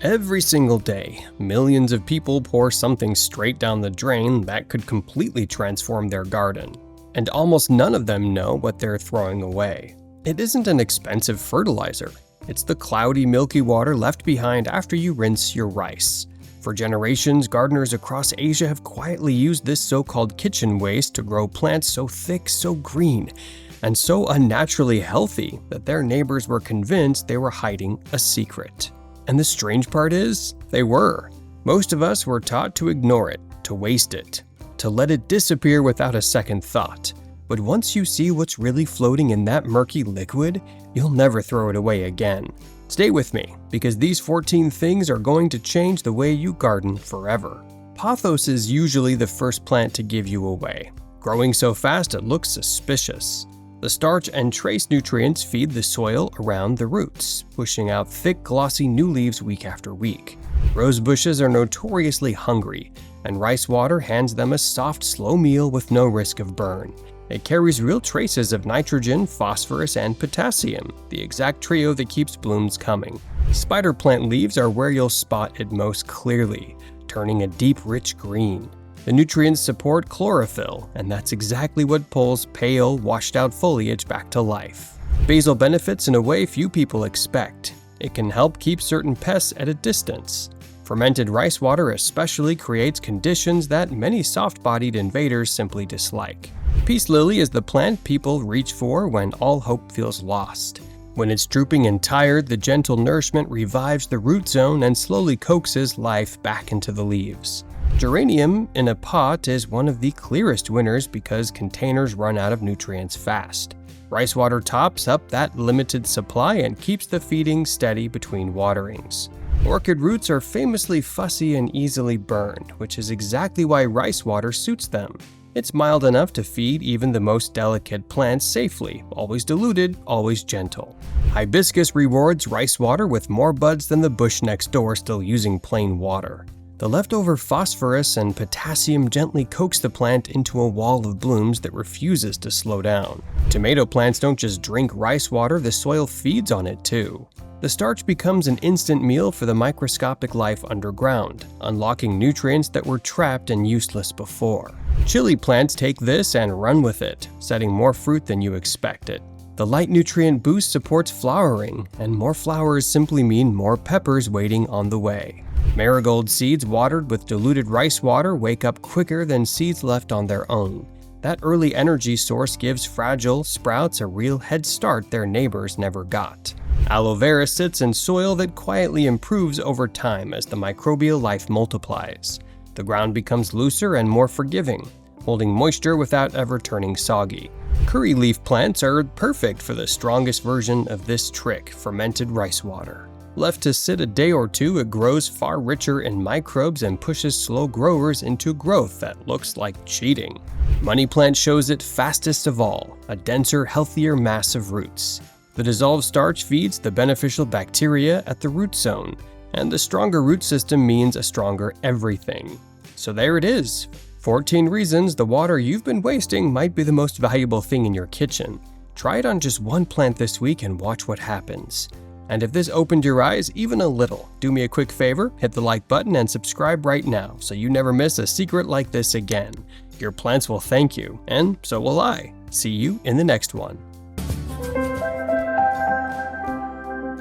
Every single day, millions of people pour something straight down the drain that could completely transform their garden. And almost none of them know what they're throwing away. It isn't an expensive fertilizer. It's the cloudy, milky water left behind after you rinse your rice. For generations, gardeners across Asia have quietly used this so-called kitchen waste to grow plants so thick, so green, and so unnaturally healthy that their neighbors were convinced they were hiding a secret. And the strange part is, they were. Most of us were taught to ignore it, to waste it, to let it disappear without a second thought. But once you see what's really floating in that murky liquid, you'll never throw it away again. Stay with me, because these 14 things are going to change the way you garden forever. Pothos is usually the first plant to give you away, growing so fast it looks suspicious. The starch and trace nutrients feed the soil around the roots, pushing out thick, glossy new leaves week after week. Rose bushes are notoriously hungry, and rice water hands them a soft, slow meal with no risk of burn. It carries real traces of nitrogen, phosphorus, and potassium, the exact trio that keeps blooms coming. Spider plant leaves are where you'll spot it most clearly, turning a deep, rich green. The nutrients support chlorophyll, and that's exactly what pulls pale, washed-out foliage back to life. Basil benefits in a way few people expect. It can help keep certain pests at a distance. Fermented rice water especially creates conditions that many soft-bodied invaders simply dislike. Peace lily is the plant people reach for when all hope feels lost. When it's drooping and tired, the gentle nourishment revives the root zone and slowly coaxes life back into the leaves. Geranium in a pot is one of the clearest winners because containers run out of nutrients fast. Rice water tops up that limited supply and keeps the feeding steady between waterings. Orchid roots are famously fussy and easily burned, which is exactly why rice water suits them. It's mild enough to feed even the most delicate plants safely, always diluted, always gentle. Hibiscus rewards rice water with more buds than the bush next door still using plain water. The leftover phosphorus and potassium gently coax the plant into a wall of blooms that refuses to slow down. Tomato plants don't just drink rice water, the soil feeds on it too. The starch becomes an instant meal for the microscopic life underground, unlocking nutrients that were trapped and useless before. Chili plants take this and run with it, setting more fruit than you expected. The light nutrient boost supports flowering, and more flowers simply mean more peppers waiting on the way. Marigold seeds watered with diluted rice water wake up quicker than seeds left on their own. That early energy source gives fragile sprouts a real head start their neighbors never got. Aloe Vera sits in soil that quietly improves over time as the microbial life multiplies. The ground becomes looser and more forgiving, holding moisture without ever turning soggy. Curry leaf plants are perfect for the strongest version of this trick, fermented rice water. Left to sit a day or two, it grows far richer in microbes and pushes slow growers into growth that looks like cheating. Money plant shows it fastest of all, a denser, healthier mass of roots. The dissolved starch feeds the beneficial bacteria at the root zone, and the stronger root system means a stronger everything. So there it is, 14 reasons the water you've been wasting might be the most valuable thing in your kitchen. Try it on just one plant this week and watch what happens. And if this opened your eyes even a little, do me a quick favor, hit the like button and subscribe right now so you never miss a secret like this again. Your plants will thank you, and so will I. See you in the next one.